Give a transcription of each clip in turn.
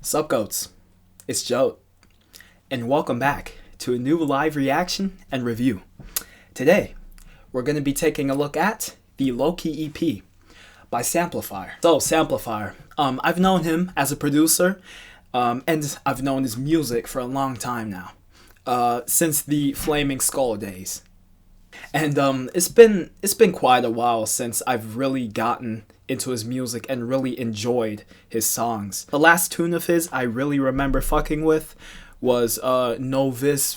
Sup goats, it's JOAT, and welcome back to a new live reaction and review. Today, we're going to be taking a look at the Loki EP by Samplifire. So, Samplifire, I've known him as a producer, and I've known his music for a long time now, since the Flaming Skull days. And it's been quite a while since I've really gotten into his music and really enjoyed his songs. The last tune of his I really remember fucking with was Novice,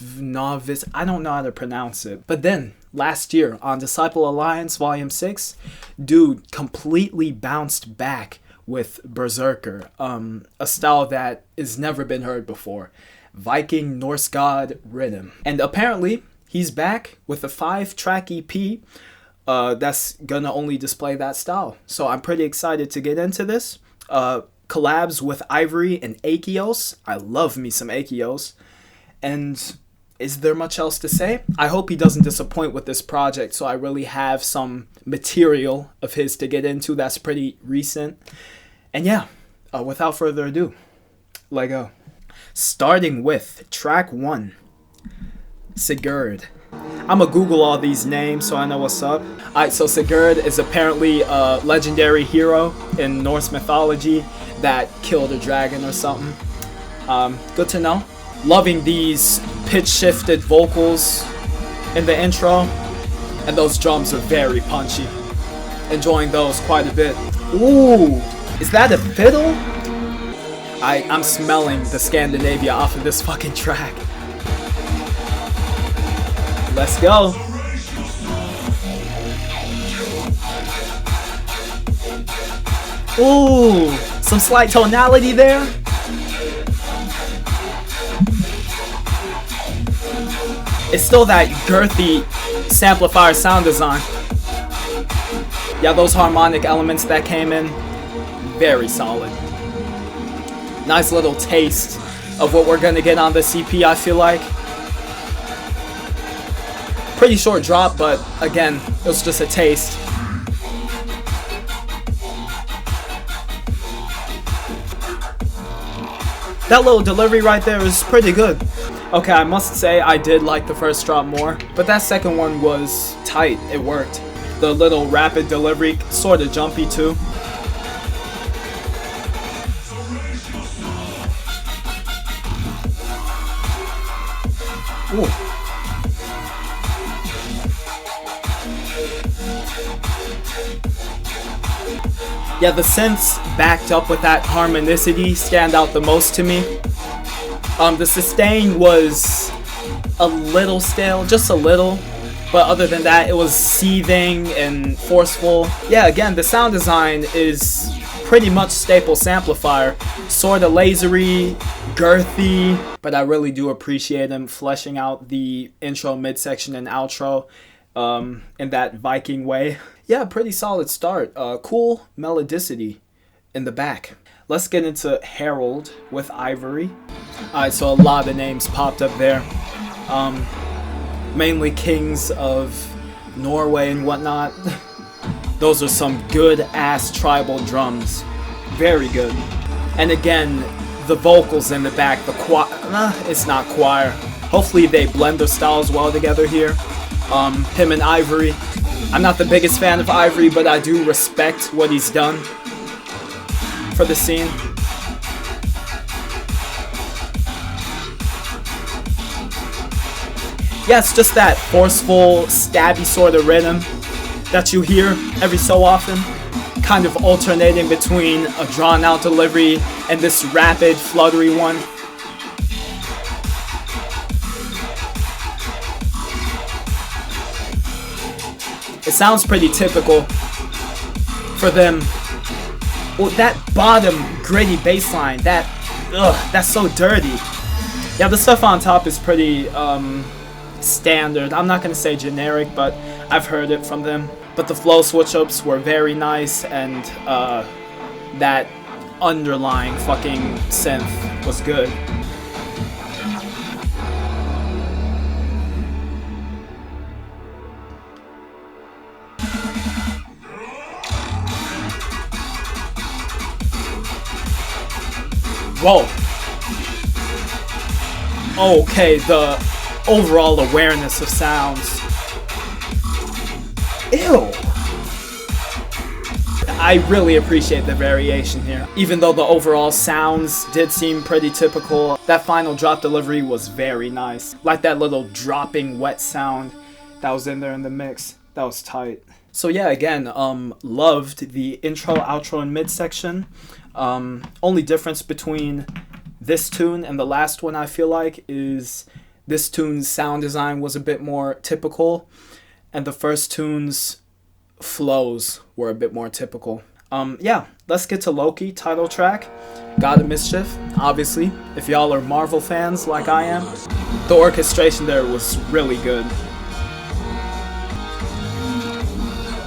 I don't know how to pronounce it. But then last year on Disciple Alliance Volume 6, dude completely bounced back with Berserker, a style that has never been heard before. Viking Norse god rhythm. And apparently he's back with a 5-track EP that's gonna only display that style. So I'm pretty excited to get into this. Collabs with Ivory and Achios. I love me some Achios. And is there much else to say? I hope he doesn't disappoint with this project, so I really have some material of his to get into that's pretty recent. And yeah, without further ado, let go. Starting with track 1, Sigurd. I'm gonna Google all these names so I know what's up. Alright, so Sigurd is apparently a legendary hero in Norse mythology that killed a dragon or something. Good to know. Loving these pitch-shifted vocals in the intro, and those drums are very punchy. Enjoying those quite a bit. Ooh, is that a fiddle? I'm smelling the Scandinavia off of this fucking track. Let's go. Ooh, some slight tonality there. It's still that girthy Samplifire sound design. Yeah, those harmonic elements that came in, very solid. Nice little taste of what we're gonna get on this EP, I feel like. Pretty short drop, but again, it was just a taste. That little delivery right there is pretty good. Okay, I must say I did like the first drop more, but that second one was tight. It worked. The little rapid delivery, sort of jumpy too. Ooh. Yeah, the synths backed up with that harmonicity stand out the most to me. The sustain was a little stale, just a little. But other than that, it was seething and forceful. Yeah, again, the sound design is pretty much staple Samplifire. Sort of lasery, girthy. But I really do appreciate him fleshing out the intro, midsection, and outro in that Viking way. Yeah, pretty solid start. Cool melodicity in the back. Let's get into Herald with Ivory. Alright, so a lot of names popped up there. Mainly kings of Norway and whatnot. Those are some good ass tribal drums. Very good. And again, the vocals in the back, the choir, it's not choir. Hopefully they blend their styles well together here. Him and Ivory. I'm not the biggest fan of Ivory, but I do respect what he's done for the scene. Yeah, it's just that forceful, stabby sort of rhythm that you hear every so often, kind of alternating between a drawn-out delivery and this rapid, fluttery one. It sounds pretty typical for them. Well, that bottom gritty bass line, that's so dirty. Yeah, the stuff on top is pretty standard. I'm not gonna say generic, but I've heard it from them. But the flow switch-ups were very nice, and that underlying fucking synth was good. Whoa. Okay, the overall awareness of sounds. Ew. I really appreciate the variation here. Even though the overall sounds did seem pretty typical, that final drop delivery was very nice. Like that little dropping wet sound that was in there in the mix. That was tight. So yeah, again, loved the intro, outro, and mid section. Only difference between this tune and the last one, I feel like, is this tune's sound design was a bit more typical, and the first tune's flows were a bit more typical. Yeah, let's get to Loki, title track, God of Mischief. Obviously, if y'all are Marvel fans like I am, the orchestration there was really good.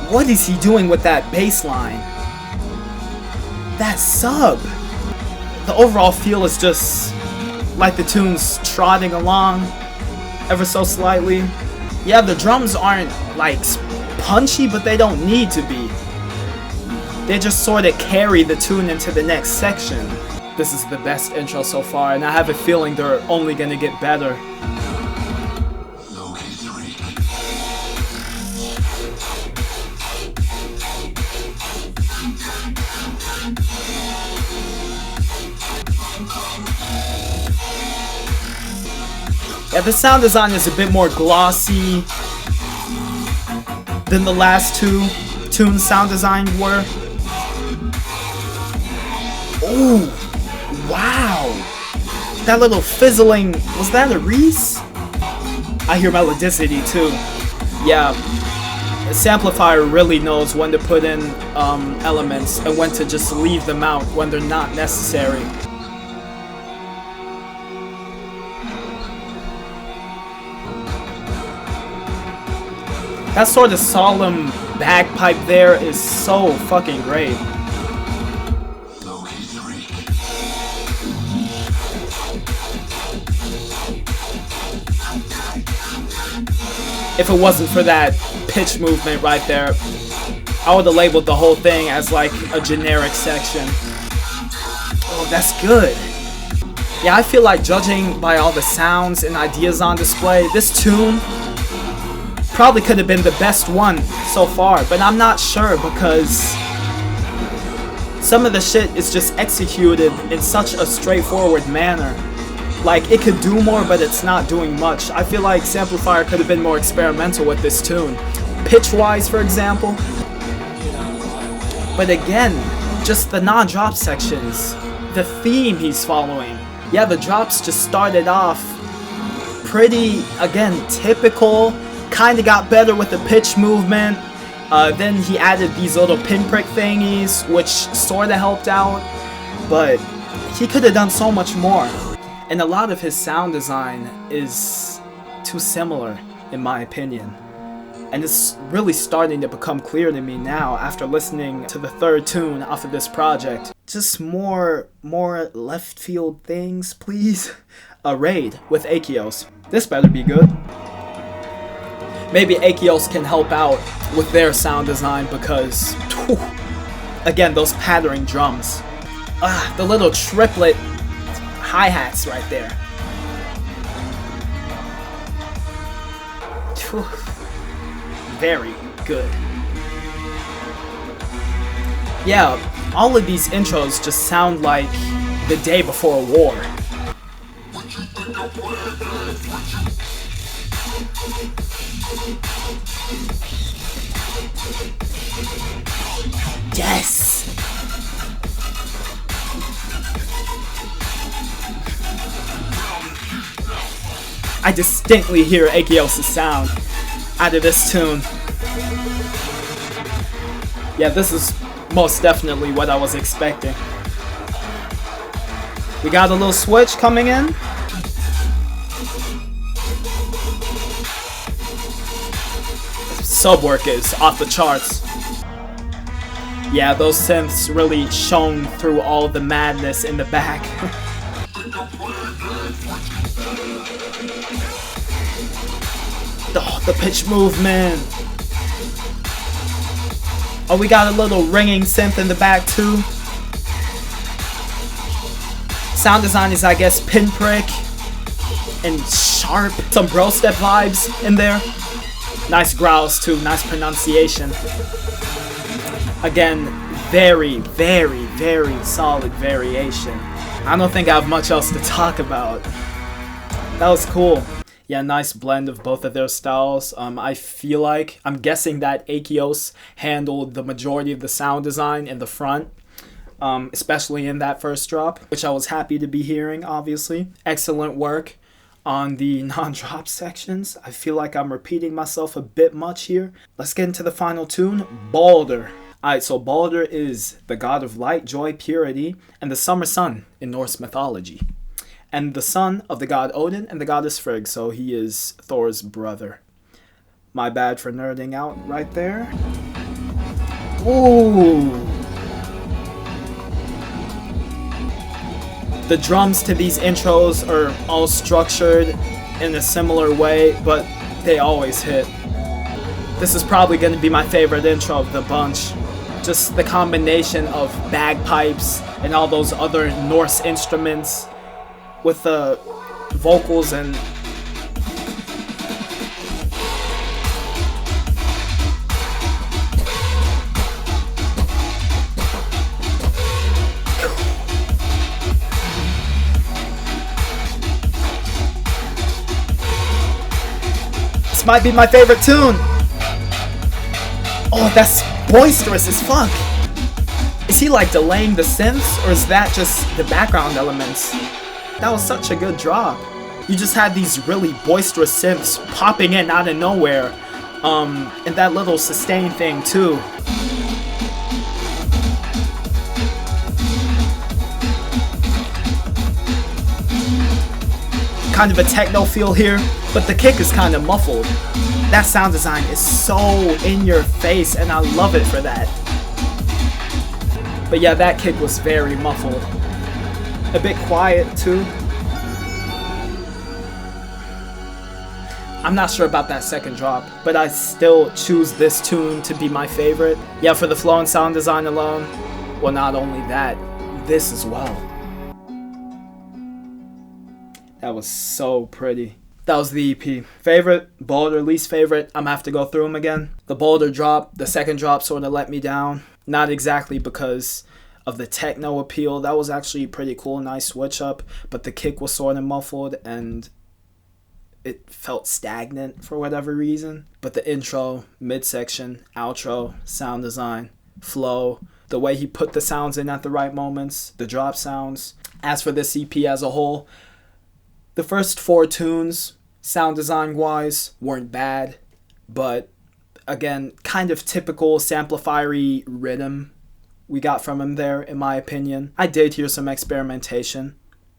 What is he doing with that bass line? That sub! The overall feel is just like the tune's trotting along ever so slightly. Yeah, the drums aren't like punchy, but they don't need to be. They just sort of carry the tune into the next section. This is the best intro so far, and I have a feeling they're only gonna get better. Yeah, the sound design is a bit more glossy than the last two tunes sound design were. Ooh, wow. That little fizzling, was that a Reese? I hear melodicity too. Yeah, Samplifire really knows when to put in elements and when to just leave them out when they're not necessary. That sort of solemn bagpipe there is so fucking great. If it wasn't for that pitch movement right there, I would have labeled the whole thing as like a generic section. Oh, that's good. Yeah, I feel like, judging by all the sounds and ideas on display, this tune probably could have been the best one so far, but I'm not sure because some of the shit is just executed in such a straightforward manner. Like, it could do more, but it's not doing much. I feel like Samplifire could have been more experimental with this tune, pitch-wise, for example. But again, just the non-drop sections, the theme he's following. Yeah, the drops just started off pretty, again, typical. Kinda got better with the pitch movement. Then he added these little pinprick thingies, which sorta helped out. But he could have done so much more. And a lot of his sound design is too similar, in my opinion. And it's really starting to become clear to me now after listening to the third tune off of this project. Just more left field things, please. A raid with Achios. This better be good. Maybe Achios can help out with their sound design because, whew, again, those pattering drums. The little triplet hi-hats right there. Whew, very good. Yeah, all of these intros just sound like the day before a war. Yes! I distinctly hear Achios' sound out of this tune. Yeah, this is most definitely what I was expecting. We got a little switch coming in. Sub work is off the charts. Yeah, those synths really shone through all the madness in the back. Oh, the pitch movement. Oh, we got a little ringing synth in the back too. Sound design is, I guess, pinprick and sharp. Some bro step vibes in there. Nice growls too, nice pronunciation. Again, very, very, very solid variation. I don't think I have much else to talk about. That was cool. Yeah, nice blend of both of their styles. I feel like, I'm guessing that AWPSNAX handled the majority of the sound design in the front, especially in that first drop, which I was happy to be hearing, obviously. Excellent work on the non-drop sections. I feel like I'm repeating myself a bit much here. Let's get into the final tune, Balder. Alright, so Balder is the god of light, joy, purity, and the summer sun in Norse mythology. And the son of the god Odin and the goddess Frigg, so he is Thor's brother. My bad for nerding out right there. Ooh! The drums to these intros are all structured in a similar way, but they always hit. This is probably going to be my favorite intro of the bunch. Just the combination of bagpipes and all those other Norse instruments with the vocals and this might be my favorite tune. Oh, that's boisterous as fuck. Is he like delaying the synths, or is that just the background elements? That was such a good drop. You just had these really boisterous synths popping in out of nowhere. And that little sustain thing too. Kind of a techno feel here, but the kick is kind of muffled. That sound design is so in your face, and I love it for that. But yeah, that kick was very muffled. A bit quiet too. I'm not sure about that second drop, but I still choose this tune to be my favorite. Yeah, for the flow and sound design alone. Well, not only that, this as well. That was so pretty. That was the EP. Favorite, Boulder, least favorite. I'm gonna have to go through them again. The Boulder drop, the second drop sort of let me down. Not exactly because of the techno appeal. That was actually pretty cool, nice switch up, but the kick was sort of muffled and it felt stagnant for whatever reason. But the intro, midsection, outro, sound design, flow, the way he put the sounds in at the right moments, the drop sounds. As for this EP as a whole, the first 4 tunes, sound design wise, weren't bad, but again, kind of typical Samplifire rhythm we got from him there, in my opinion. I did hear some experimentation,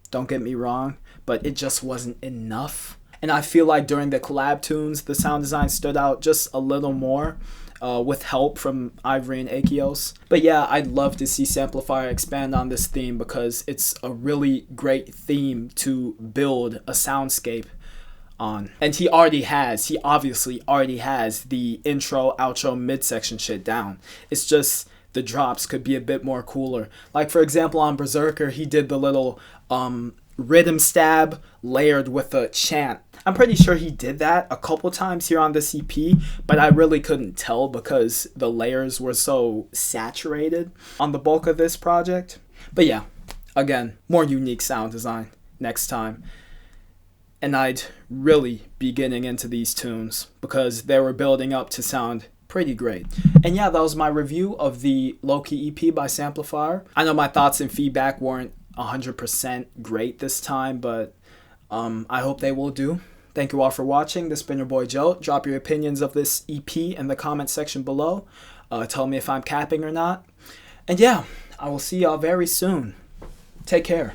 don't get me wrong, but it just wasn't enough. And I feel like during the collab tunes, the sound design stood out just a little more, with help from Ivory and AWPSNAX. But yeah, I'd love to see Samplifire expand on this theme because it's a really great theme to build a soundscape on. And he obviously already has the intro, outro, midsection shit down. It's just the drops could be a bit more cooler. Like for example on Berserker, he did the little rhythm stab layered with a chant. I'm pretty sure he did that a couple times here on this EP, but I really couldn't tell because the layers were so saturated on the bulk of this project. But yeah, again, more unique sound design next time. And I'd really be getting into these tunes because they were building up to sound pretty great. And yeah, that was my review of the Loki EP by Samplifire. I know my thoughts and feedback weren't 100% great this time, but I hope they will do. Thank you all for watching. This has been your boy Joe. Drop your opinions of this EP in the comment section below. Tell me if I'm capping or not. And yeah, I will see y'all very soon. Take care.